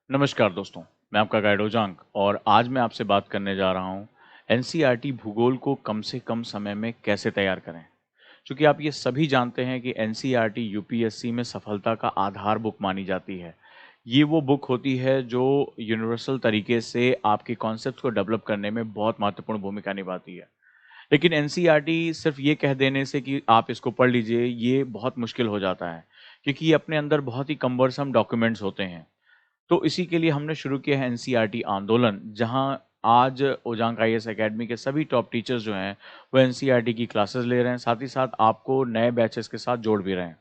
नमस्कार दोस्तों, मैं आपका गाइड ओजांग और आज मैं आपसे बात करने जा रहा हूँ एनसीईआरटी भूगोल को कम से कम समय में कैसे तैयार करें। क्योंकि आप ये सभी जानते हैं कि एनसीईआरटी यूपीएससी में सफलता का आधार बुक मानी जाती है। ये वो बुक होती है जो यूनिवर्सल तरीके से आपके कॉन्सेप्ट्स को डेवलप करने में बहुत महत्वपूर्ण भूमिका निभाती है। लेकिन एनसीईआरटी सिर्फ ये कह देने से कि आप इसको पढ़ लीजिए, ये बहुत मुश्किल हो जाता है क्योंकि ये अपने अंदर बहुत ही कम्बरसम डॉक्यूमेंट्स होते हैं। तो इसी के लिए हमने शुरू किया है एनसीईआरटी आंदोलन, जहां आज ओजांग आईएएस एकेडमी के सभी टॉप टीचर्स जो हैं, वो एनसीईआरटी की क्लासेस ले रहे हैं, साथ ही साथ आपको नए बैचेस के साथ जोड़ भी रहे हैं।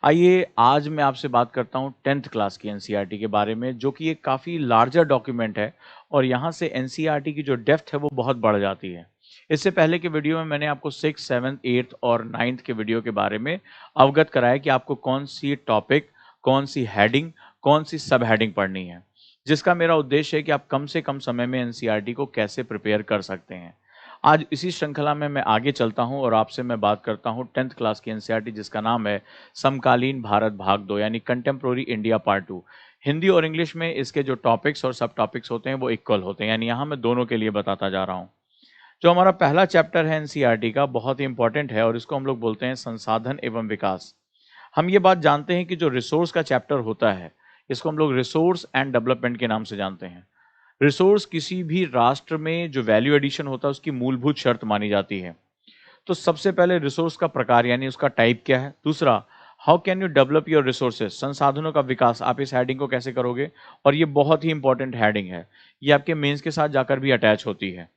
आइए आज मैं आपसे बात करता हूं 10th क्लास की एनसीईआरटी के बारे में, जो कि एक काफ़ी लार्जर डॉक्यूमेंट है और यहाँ से एनसीईआरटी की जो डेप्थ है वो बहुत बढ़ जाती है। इससे पहले के वीडियो में मैंने आपको 6th, 7th, 8th और 9th के वीडियो के बारे में अवगत कराया कि आपको कौन सी टॉपिक, कौन सी हेडिंग, कौन सी सब हेडिंग पढ़नी है, जिसका मेरा उद्देश्य है कि आप कम से कम समय में एनसीईआरटी को कैसे प्रिपेयर कर सकते हैं। आज इसी श्रृंखला में मैं आगे चलता हूं और आपसे मैं बात करता हूं 10th क्लास की एनसीईआरटी, जिसका नाम है समकालीन भारत भाग 2 यानी कंटेम्प्रोरी इंडिया पार्ट 2। हिंदी और इंग्लिश में इसके जो टॉपिक्स और सब टॉपिक्स होते हैं वो इक्वल होते हैं, यानी यहाँ मैं दोनों के लिए बताता जा रहा हूँ। जो हमारा पहला चैप्टर है एनसीईआरटी का, बहुत ही इंपॉर्टेंट है और इसको हम लोग बोलते हैं संसाधन एवं विकास। हम ये बात जानते हैं कि जो रिसोर्स का चैप्टर होता है, इसको हम लोग रिसोर्स एंड डेवलपमेंट के नाम से जानते हैं। रिसोर्स किसी भी राष्ट्र में जो वैल्यू एडिशन होता है उसकी मूलभूत शर्त मानी जाती है। तो सबसे पहले रिसोर्स का प्रकार यानी उसका टाइप क्या है। दूसरा, how can you develop your resources, संसाधनों का विकास आप इस हेडिंग को कैसे करोगे। और ये बहुत ही इंपॉर्टेंट हेडिंग है, ये आपके मेंस के साथ जाकर भी अटैच होती है।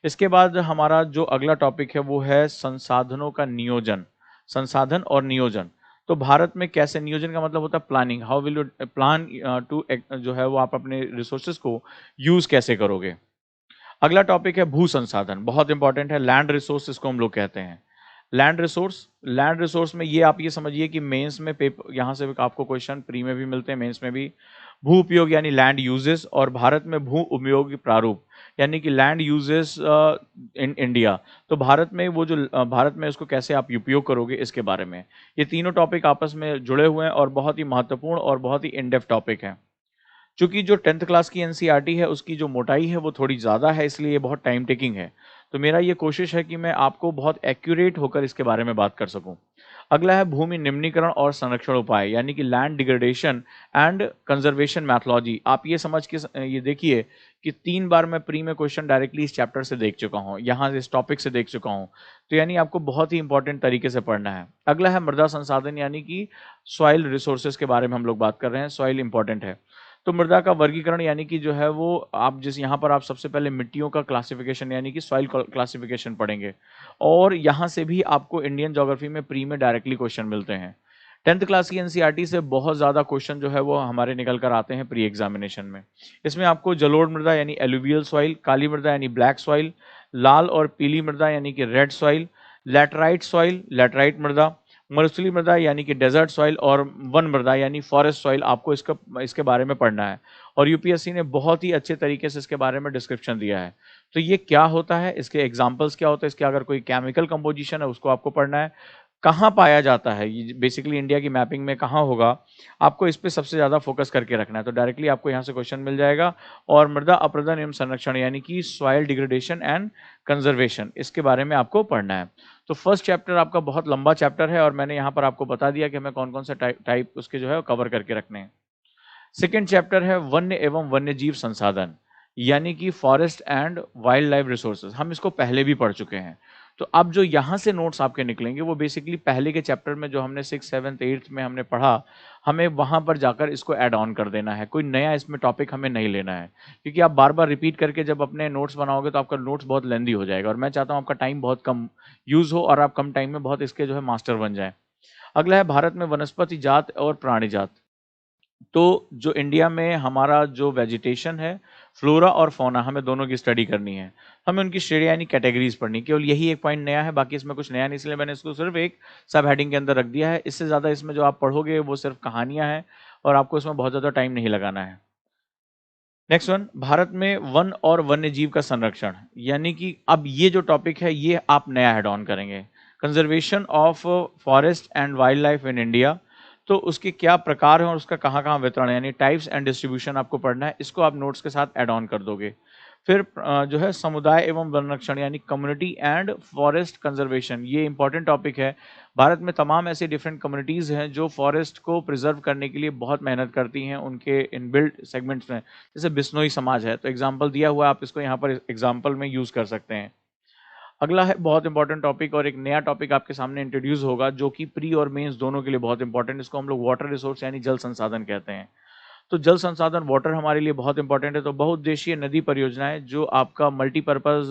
इसके बाद हमारा जो अगला टॉपिक है वो है संसाधनों का नियोजन, संसाधन और नियोजन। तो भारत में कैसे, नियोजन का मतलब होता है planning, how will you plan to जो है वो आप अपने रिसोर्सेज को यूज कैसे करोगे। अगला टॉपिक है भू संसाधन, बहुत इंपॉर्टेंट है, लैंड रिसोर्स इसको हम लोग कहते हैं। लैंड रिसोर्स में ये आप ये समझिए कि मेंस में पेपर, यहाँ से आपको क्वेश्चन प्री में भी मिलते हैं, मेंस में भी। भू उपयोग यानी लैंड यूजेस, और भारत में भू उपयोग प्रारूप यानी कि लैंड यूजेस इन इंडिया। तो भारत में वो जो भारत में उसको कैसे आप उपयोग करोगे इसके बारे में। ये तीनों टॉपिक आपस में जुड़े हुए हैं और बहुत ही महत्वपूर्ण और बहुत ही इन डेप्थ टॉपिक है। चूंकि जो 10th क्लास की एनसीईआरटी है उसकी जो मोटाई है वो थोड़ी ज़्यादा है, इसलिए ये बहुत टाइम टेकिंग है। तो मेरा ये कोशिश है कि मैं आपको बहुत एक्यूरेट होकर इसके बारे में बात कर सकूं। अगला है भूमि निम्नीकरण और संरक्षण उपाय यानी कि land degradation and conservation methodology. आप ये समझ के ये देखिए कि 3 बार मैं प्री में क्वेश्चन डायरेक्टली इस चैप्टर से देख चुका हूँ, यहाँ से इस टॉपिक से देख चुका हूँ। तो यानी आपको बहुत ही इंपॉर्टेंट तरीके से पढ़ना है। अगला है मृदा संसाधन यानी कि सॉइल रिसोर्सेज के बारे में हम लोग बात कर रहे हैं, सॉइल इंपॉर्टेंट है। तो मृदा का वर्गीकरण यानी कि जो है वो आप जिस यहाँ पर आप सबसे पहले मिट्टियों का क्लासिफिकेशन यानी कि सॉइल क्लासिफिकेशन पढ़ेंगे। और यहाँ से भी आपको इंडियन ज्योग्राफी में प्री में डायरेक्टली क्वेश्चन मिलते हैं। 10th क्लास की एनसीईआरटी से बहुत ज़्यादा क्वेश्चन जो है वो हमारे निकल कर आते हैं प्री एग्जामिनेशन में। इसमें आपको जलोढ़ मृदा यानी एलुवियल सॉइल, काली मृदा यानी ब्लैक सॉइल, लाल और पीली मृदा यानी कि red soil, laterite soil, laterite मृदा, मरुस्थलीय मृदा यानी कि डेजर्ट सॉइल, और वन मृदा यानी फॉरेस्ट सॉइल, आपको इसके बारे में पढ़ना है। और यूपीएससी ने बहुत ही अच्छे तरीके से इसके बारे में डिस्क्रिप्शन दिया है। तो ये क्या होता है, इसके एग्जाम्पल्स क्या होते हैं, इसके अगर कोई केमिकल कंपोजिशन है उसको आपको पढ़ना है, कहाँ पाया जाता है, ये बेसिकली इंडिया की मैपिंग में कहाँ होगा, आपको इस पे सबसे ज़्यादा फोकस करके रखना है। तो डायरेक्टली आपको यहाँ से क्वेश्चन मिल जाएगा। और मृदा अपरदन एवं संरक्षण यानी कि सॉइल डिग्रेडेशन एंड कंजर्वेशन, इसके बारे में आपको पढ़ना है। तो फर्स्ट चैप्टर आपका बहुत लंबा चैप्टर है और मैंने यहाँ पर आपको बता दिया कि हमें कौन कौन से टाइप उसके जो है कवर करके रखने हैं। सेकेंड चैप्टर है वन्य एवं वन्यजीव संसाधन यानी कि forest and wild life resources. हम इसको पहले भी पढ़ चुके हैं। तो अब जो यहाँ से नोट्स आपके निकलेंगे वो बेसिकली पहले के चैप्टर में जो हमने 6th, 7th, 8th में हमने पढ़ा, हमें वहाँ पर जाकर इसको ऐड ऑन कर देना है। कोई नया इसमें टॉपिक हमें नहीं लेना है, क्योंकि आप बार बार रिपीट करके जब अपने नोट्स बनाओगे तो आपका नोट्स बहुत लेंदी हो जाएगा और मैं चाहता हूँ आपका टाइम बहुत कम यूज़ हो और आप कम टाइम में बहुत इसके जो है मास्टर बन जाए। अगला है भारत में वनस्पति जात और प्राणी जात। तो जो इंडिया में हमारा जो वेजिटेशन है, फ्लोरा और फौना, हमें दोनों की स्टडी करनी है। हमें उनकी श्रेणी यानी कैटेगरीज पढ़नी, केवल यही एक पॉइंट नया है, बाकी इसमें कुछ नया नहीं, इसलिए मैंने इसको सिर्फ एक सब हेडिंग के अंदर रख दिया है। इससे ज़्यादा इसमें जो आप पढ़ोगे वो सिर्फ कहानियाँ हैं और आपको इसमें बहुत ज़्यादा टाइम नहीं लगाना है। नेक्स्ट वन, भारत में वन और वन्य जीव का संरक्षण यानी कि अब ये जो टॉपिक है ये आप नया हेड ऑन करेंगे। Conservation of forest and wild life in India, तो उसके क्या प्रकार हैं और उसका कहाँ-कहाँ वितरण है, यानी टाइप्स एंड डिस्ट्रीब्यूशन आपको पढ़ना है, इसको आप नोट्स के साथ ऐड ऑन कर दोगे। फिर जो है समुदाय एवं वन संरक्षण यानी कम्युनिटी एंड फॉरेस्ट कंजर्वेशन, ये इंपॉर्टेंट टॉपिक है। भारत में तमाम ऐसी डिफरेंट कम्युनिटीज़ हैं जो फॉरेस्ट को प्रिजर्व करने के लिए बहुत मेहनत करती हैं उनके इनबिल्ट सेगमेंट्स में। जैसे बिश्नोई समाज है, तो एग्जाम्पल दिया हुआ है, आप इसको यहाँ पर एग्जाम्पल में यूज़ कर सकते हैं। अगला है बहुत इंपॉर्टेंट टॉपिक और एक नया टॉपिक आपके सामने इंट्रोड्यूस होगा जो कि प्री और मेंस दोनों के लिए बहुत इंपॉर्टेंट, इसको हम लोग वाटर रिसोर्स यानी जल संसाधन कहते हैं। तो जल संसाधन वाटर हमारे लिए बहुत इंपॉर्टेंट है। तो बहुउद्देशीय नदी परियोजनाएं जो आपका multipurpose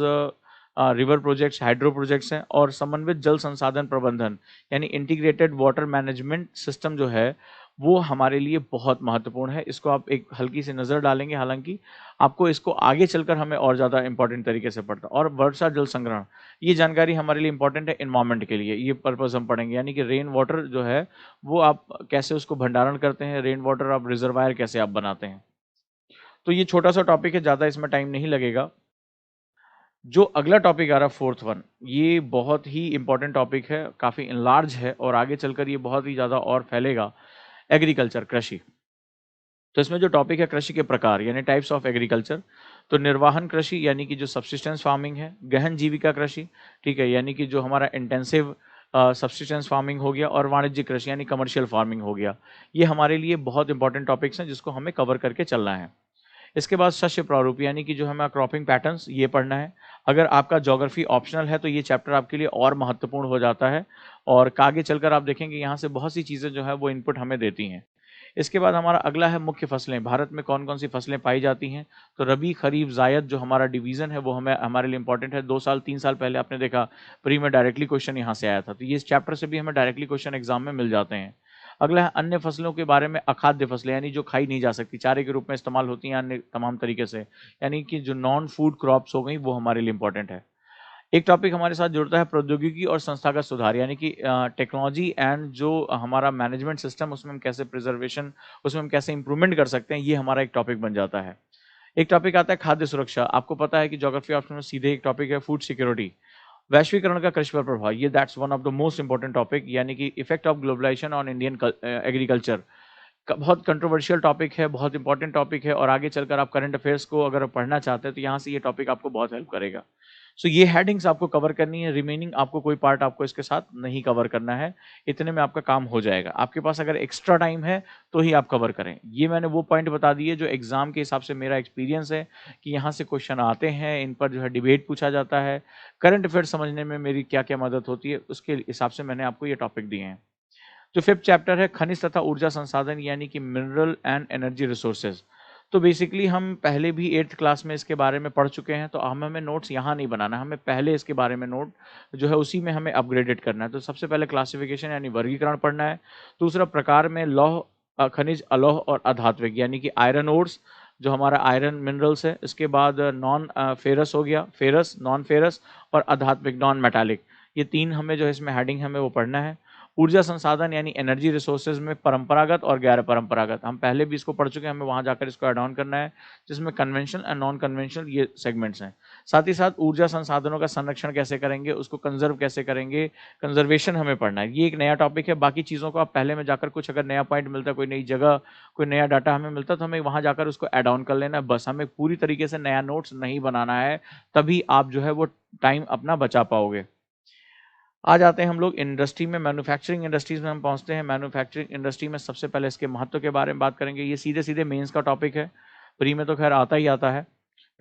river projects, hydro projects हैं और समन्वित जल संसाधन प्रबंधन यानी इंटीग्रेटेड वाटर मैनेजमेंट सिस्टम जो है वो हमारे लिए बहुत महत्वपूर्ण है। इसको आप एक हल्की सी नज़र डालेंगे, हालांकि आपको इसको आगे चलकर हमें और ज़्यादा इंपॉर्टेंट तरीके से पढ़ता। और वर्षा जल संग्रहण, ये जानकारी हमारे लिए इंपॉर्टेंट है इन्वायरमेंट के लिए, ये पर्पज़ हम पढ़ेंगे, यानी कि रेन वाटर जो है वो आप कैसे उसको भंडारण करते हैं, रेन वाटर आप रिजर्वायर कैसे आप बनाते हैं। तो ये छोटा सा टॉपिक है, ज़्यादा इसमें टाइम नहीं लगेगा। जो अगला टॉपिक आ रहा है फोर्थ वन, ये बहुत ही इंपॉर्टेंट टॉपिक है, काफ़ी इनलार्ज है और आगे चलकर ये बहुत ही ज़्यादा और फैलेगा। एग्रीकल्चर, कृषि। तो इसमें जो टॉपिक है कृषि के प्रकार यानी टाइप्स ऑफ एग्रीकल्चर। तो निर्वाहन कृषि यानी कि जो सब्सिस्टेंस फार्मिंग है, गहन जीविका कृषि, ठीक है, यानी कि जो हमारा इंटेंसिव सब्सिस्टेंस फार्मिंग हो गया, और वाणिज्यिक कृषि यानी कमर्शियल फार्मिंग हो गया। ये हमारे लिए बहुत इंपॉर्टेंट टॉपिक्स हैं जिसको हमें कवर करके चलना है। इसके बाद शस्य प्रारूप यानी कि जो हमें क्रॉपिंग पैटर्न्स ये पढ़ना है। अगर आपका ज्योग्राफी ऑप्शनल है तो ये चैप्टर आपके लिए और महत्वपूर्ण हो जाता है, और आगे चलकर आप देखेंगे यहाँ से बहुत सी चीज़ें जो है वो इनपुट हमें देती हैं। इसके बाद हमारा अगला है मुख्य फसलें, भारत में कौन कौन सी फसलें पाई जाती हैं। तो रबी, खरीफ, जायद जो हमारा डिवीजन है वो हमारे लिए इंपॉर्टेंट है। 2 साल 3 साल पहले आपने देखा प्री में डायरेक्टली क्वेश्चन यहाँ से आया था, तो ये इस चैप्टर से भी हमें डायरेक्टली क्वेश्चन एग्जाम में मिल जाते हैं। अगला है अन्य फसलों के बारे में, अखाद्य फसलें यानी जो खाई नहीं जा सकती, चारे के रूप में इस्तेमाल होती हैं अन्य तमाम तरीके से, यानी कि जो नॉन फूड क्रॉप्स हो गई वो हमारे लिए इंपॉर्टेंट है। एक टॉपिक हमारे साथ जुड़ता है प्रौद्योगिकी और संस्थागत सुधार, यानी कि टेक्नोलॉजी एंड जो हमारा मैनेजमेंट सिस्टम उसमें हम कैसे प्रिजर्वेशन, उसमें हम कैसे इंप्रूवमेंट कर सकते हैं, ये हमारा एक टॉपिक बन जाता है। एक टॉपिक आता है खाद्य सुरक्षा। आपको पता है कि ज्योग्राफी ऑप्शन में सीधे एक टॉपिक है फूड सिक्योरिटी, वैश्वीकरण का कृषि पर प्रभाव, ये that's one of the most important topic, यानी कि effect of globalization on Indian agriculture. बहुत कंट्रोवर्शियल टॉपिक है, बहुत इंपॉर्टेंट टॉपिक है, और आगे चलकर आप करंट अफेयर्स को अगर पढ़ना चाहते हैं तो यहाँ से ये टॉपिक आपको बहुत हेल्प करेगा। सो ये हेडिंग्स आपको कवर करनी है, रिमेनिंग आपको कोई पार्ट आपको इसके साथ नहीं कवर करना है, इतने में आपका काम हो जाएगा। आपके पास अगर एक्स्ट्रा टाइम है तो ही आप कवर करें। ये मैंने वो पॉइंट बता दिए जो एग्जाम के हिसाब से मेरा एक्सपीरियंस है कि यहाँ से क्वेश्चन आते हैं, इन पर जो है डिबेट पूछा जाता है, करंट अफेयर समझने में मेरी क्या क्या मदद होती है, उसके हिसाब से मैंने आपको ये टॉपिक दिए हैं। जो फिफ्थ चैप्टर है खनिज तथा ऊर्जा संसाधन यानी कि मिनरल एंड एनर्जी रिसोर्सेज। तो बेसिकली हम पहले भी 8th क्लास में इसके बारे में पढ़ चुके हैं, तो हमें नोट्स यहाँ नहीं बनाना, हमें पहले इसके बारे में नोट जो है उसी में हमें अपग्रेडेड करना है। तो सबसे पहले क्लासिफिकेशन यानी वर्गीकरण पढ़ना है। दूसरा प्रकार में लौह, खनिज, अलोह और अधात्विक यानी कि आयरन ओर्स जो हमारा आयरन मिनरल्स है। इसके बाद नॉन फेरस हो गया, फेरस, नॉन फेरस, और अधात्विक नॉन मेटालिक, ये 3 हमें जो है इसमें हेडिंग हमें वो पढ़ना है। ऊर्जा संसाधन यानी एनर्जी रिसोर्सेज में परंपरागत और गैर परंपरागत, हम पहले भी इसको पढ़ चुके हैं, हमें वहां जाकर इसको ऐड ऑन करना है, जिसमें कन्वेंशनल एंड नॉन कन्वेंशनल ये सेगमेंट्स हैं। साथ ही साथ ऊर्जा संसाधनों का संरक्षण कैसे करेंगे, उसको कंजर्व कैसे करेंगे, कंजर्वेशन हमें पढ़ना है। ये एक नया टॉपिक है। बाकी चीज़ों को आप पहले में जाकर कुछ अगर नया पॉइंट मिलता है, कोई नई जगह, कोई नया डाटा हमें मिलता है, तो हमें वहां जाकर उसको ऐड ऑन कर लेना है बस, हमें पूरी तरीके से नया नोट्स नहीं बनाना है, तभी आप जो है वो टाइम अपना बचा पाओगे। आ जाते हैं हम लोग इंडस्ट्री में, मैन्युफैक्चरिंग इंडस्ट्रीज में हम पहुंचते हैं। मैन्युफैक्चरिंग इंडस्ट्री में सबसे पहले इसके महत्व के बारे में बात करेंगे। ये सीधे सीधे मेंस का टॉपिक है, प्री में तो खैर आता ही आता है।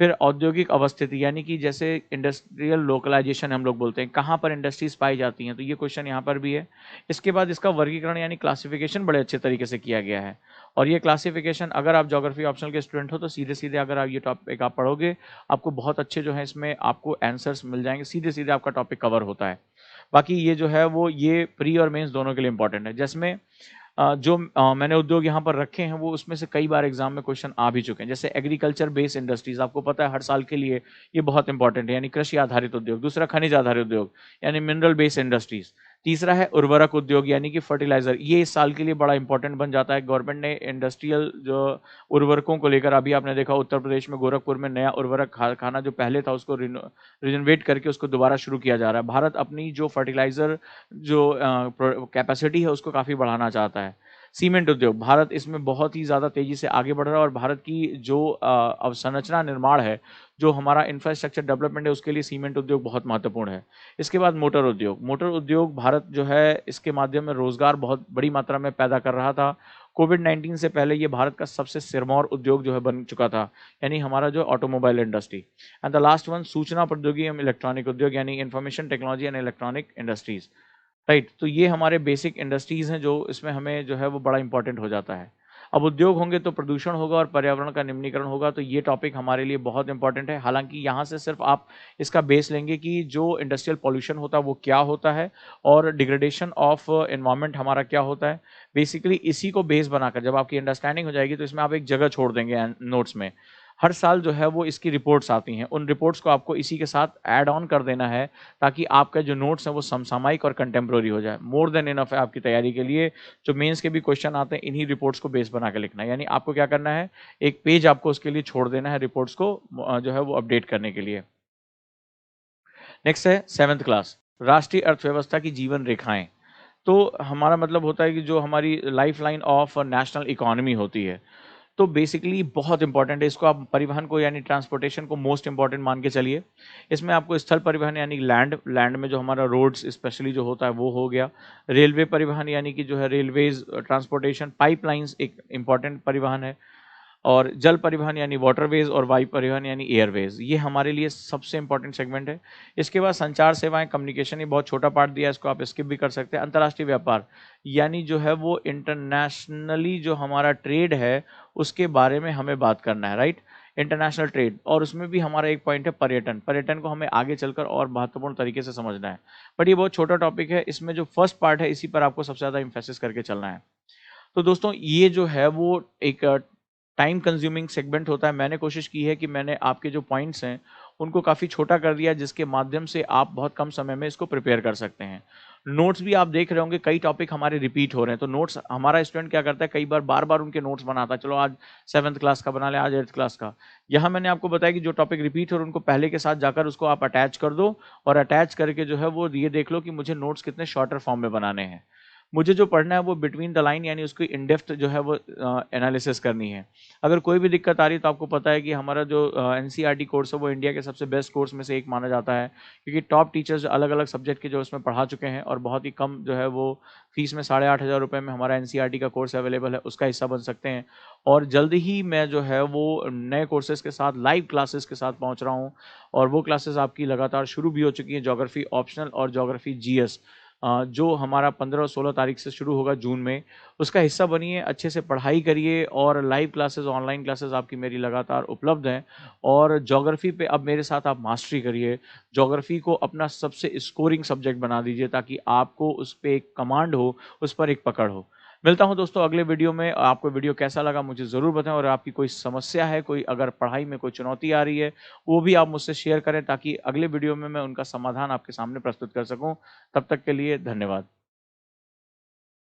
फिर औद्योगिक अवस्थिति यानी कि जैसे इंडस्ट्रियल लोकलाइजेशन हम लोग बोलते हैं, कहाँ पर इंडस्ट्रीज पाई जाती हैं, तो ये क्वेश्चन यहाँ पर भी है। इसके बाद इसका वर्गीकरण यानी क्लासिफिकेशन बड़े अच्छे तरीके से किया गया है, और ये क्लासिफिकेशन अगर आप ज्योग्राफी ऑप्शनल के स्टूडेंट हो तो सीधे सीधे अगर आप ये टॉपिक आप पढ़ोगे, आपको बहुत अच्छे जो है इसमें आपको आंसर्स मिल जाएंगे, सीधे सीधे आपका टॉपिक कवर होता है। बाकी ये जो है वो ये प्री और मेंस दोनों के लिए इंपॉर्टेंट है। जिसमें जो मैंने उद्योग यहाँ पर रखे हैं वो उसमें से कई बार एग्जाम में क्वेश्चन आ भी चुके हैं। जैसे एग्रीकल्चर बेस्ड इंडस्ट्रीज, आपको पता है हर साल के लिए ये बहुत इंपॉर्टेंट है, यानी कृषि आधारित उद्योग। दूसरा खनिज आधारित उद्योग यानी मिनरल बेस्ड इंडस्ट्रीज। तीसरा है उर्वरक उद्योग यानी कि फर्टिलाइजर, ये इस साल के लिए बड़ा इंपॉर्टेंट बन जाता है। गवर्नमेंट ने इंडस्ट्रियल जो उर्वरकों को लेकर, अभी आपने देखा उत्तर प्रदेश में गोरखपुर में नया उर्वरक खाना जो पहले था उसको रिनोवेट करके उसको दोबारा शुरू किया जा रहा है। भारत अपनी जो फर्टिलाइजर जो कैपेसिटी है उसको काफ़ी बढ़ाना चाहता है। सीमेंट उद्योग, भारत इसमें बहुत ही ज़्यादा तेज़ी से आगे बढ़ रहा है और भारत की जो अवसंरचना निर्माण है, जो हमारा इंफ्रास्ट्रक्चर डेवलपमेंट है, उसके लिए सीमेंट उद्योग बहुत महत्वपूर्ण है। इसके बाद मोटर उद्योग भारत जो है इसके माध्यम में रोज़गार बहुत बड़ी मात्रा में पैदा कर रहा था। कोविड-19 से पहले ये भारत का सबसे सिरमौर उद्योग जो है बन चुका था, यानी हमारा जो automobile industry. And the last one सूचना प्रौद्योगिकी एवं इलेक्ट्रॉनिक उद्योग यानी information technology and electronic industries. Right, तो ये हमारे बेसिक इंडस्ट्रीज़ हैं जो इसमें हमें जो है वो बड़ा इंपॉर्टेंट हो जाता है। अब उद्योग होंगे तो प्रदूषण होगा और पर्यावरण का निम्नीकरण होगा, तो ये टॉपिक हमारे लिए बहुत इंपॉर्टेंट है। हालाँकि यहाँ से सिर्फ आप इसका बेस लेंगे कि जो इंडस्ट्रियल पॉल्यूशन होता है वो क्या होता है और डिग्रेडेशन ऑफ एनवायरनमेंट हमारा क्या होता है। बेसिकली इसी को बेस बनाकर जब आपकी अंडरस्टैंडिंग हो जाएगी तो इसमें आप एक जगह छोड़ देंगे नोट्स में। हर साल जो है वो इसकी रिपोर्ट्स आती हैं, उन रिपोर्ट्स को आपको इसी के साथ ऐड ऑन कर देना है ताकि आपका जो नोट्स हैं वो समसामयिक और कंटेम्पोरेरी हो जाए। मोर देन इनफ है आपकी तैयारी के लिए। जो मेंस के भी क्वेश्चन आते हैं इन्हीं रिपोर्ट्स को बेस बना के लिखना है। यानी आपको क्या करना है, एक पेज आपको उसके लिए छोड़ देना है रिपोर्ट्स को जो है वो अपडेट करने के लिए। नेक्स्ट है 7th क्लास, राष्ट्रीय अर्थव्यवस्था की जीवन रेखाएँ। तो हमारा मतलब होता है कि जो हमारी लाइफ़लाइन ऑफ नेशनल इकोनॉमी होती है। तो बेसिकली बहुत इंपॉर्टेंट है, इसको आप परिवहन को यानी ट्रांसपोर्टेशन को मोस्ट इंपॉर्टेंट मान के चलिए। इसमें आपको स्थल परिवहन यानी लैंड में जो हमारा रोड्स स्पेशली जो होता है वो हो गया। रेलवे परिवहन यानी कि जो है रेलवेज़ ट्रांसपोर्टेशन, पाइपलाइंस एक इम्पॉर्टेंट परिवहन है। और जल परिवहन यानी वाटरवेज़ और वायु परिवहन यानी एयरवेज़, ये हमारे लिए सबसे इम्पोर्टेंट सेगमेंट है। इसके बाद संचार सेवाएँ, कम्युनिकेशन, ये बहुत छोटा पार्ट दिया है, इसको आप स्किप भी कर सकते हैं। अंतर्राष्ट्रीय व्यापार यानी जो है वो इंटरनेशनली जो हमारा ट्रेड है, उसके बारे में हमें बात करना है, राइट? इंटरनेशनल ट्रेड, और उसमें भी हमारा एक पॉइंट है पर्यटन। पर्यटन को हमें आगे चलकर और महत्वपूर्ण तरीके से समझना है। बट ये बहुत छोटा टॉपिक है, इसमें जो फर्स्ट पार्ट है, इसी पर आपको सबसे ज़्यादा एम्फेसिस करके चलना है। तो दोस्तों ये जो है वो एक टाइम कंज्यूमिंग सेगमेंट होता है। मैंने कोशिश की है कि मैंने आपके जो पॉइंट्स हैं, उनको काफ़ी छोटा कर दिया जिसके माध्यम से आप बहुत कम समय में इसको प्रिपेयर कर सकते हैं। नोट्स भी आप देख रहे होंगे कई टॉपिक हमारे रिपीट हो रहे हैं, तो नोट्स हमारा स्टूडेंट क्या करता है कई बार-बार उनके नोट्स बनाता है। चलो आज 7th क्लास का बना लें, आज 8th क्लास का। यहाँ मैंने आपको बताया कि जो टॉपिक रिपीट हो रहे हैं उनको पहले के साथ जाकर उसको आप अटैच कर दो और अटैच करके जो है वो ये देख लो कि मुझे नोट्स कितने शॉर्टर फॉर्म में बनाने हैं। मुझे जो पढ़ना है वो बिटवीन द लाइन यानी उसकी इन डेप्थ जो है वो एनालिसिस करनी है। अगर कोई भी दिक्कत आ रही है तो आपको पता है कि हमारा जो एनसीईआरटी कोर्स है वो इंडिया के सबसे बेस्ट कोर्स में से एक माना जाता है, क्योंकि टॉप टीचर्स अलग-अलग सब्जेक्ट के जो उसमें पढ़ा चुके हैं और बहुत ही कम जो है वो फीस में ₹8,500 में हमारा एनसीईआरटी का कोर्स अवेलेबल है, उसका हिस्सा बन सकते हैं। और जल्द ही मैं जो है वो नए कोर्सेज़ के साथ लाइव क्लासेस के साथ पहुँच रहा हूँ और वो क्लासेस आपकी लगातार शुरू भी हो चुकी हैं, ज्योग्राफी ऑप्शनल और ज्योग्राफी जीएस जो हमारा 15 और 16 तारीख से शुरू होगा जून में, उसका हिस्सा बनिए, अच्छे से पढ़ाई करिए और लाइव क्लासेस, ऑनलाइन क्लासेस आपकी मेरी लगातार उपलब्ध हैं और ज्योग्राफी पे अब मेरे साथ आप मास्टरी करिए। ज्योग्राफी को अपना सबसे स्कोरिंग सब्जेक्ट बना दीजिए ताकि आपको उस पे एक कमांड हो, उस पर एक पकड़ हो। मिलता हूँ दोस्तों अगले वीडियो में। आपको वीडियो कैसा लगा मुझे ज़रूर बताएँ और आपकी कोई समस्या है, कोई अगर पढ़ाई में कोई चुनौती आ रही है, वो भी आप मुझसे शेयर करें ताकि अगले वीडियो में मैं उनका समाधान आपके सामने प्रस्तुत कर सकूँ। तब तक के लिए धन्यवाद।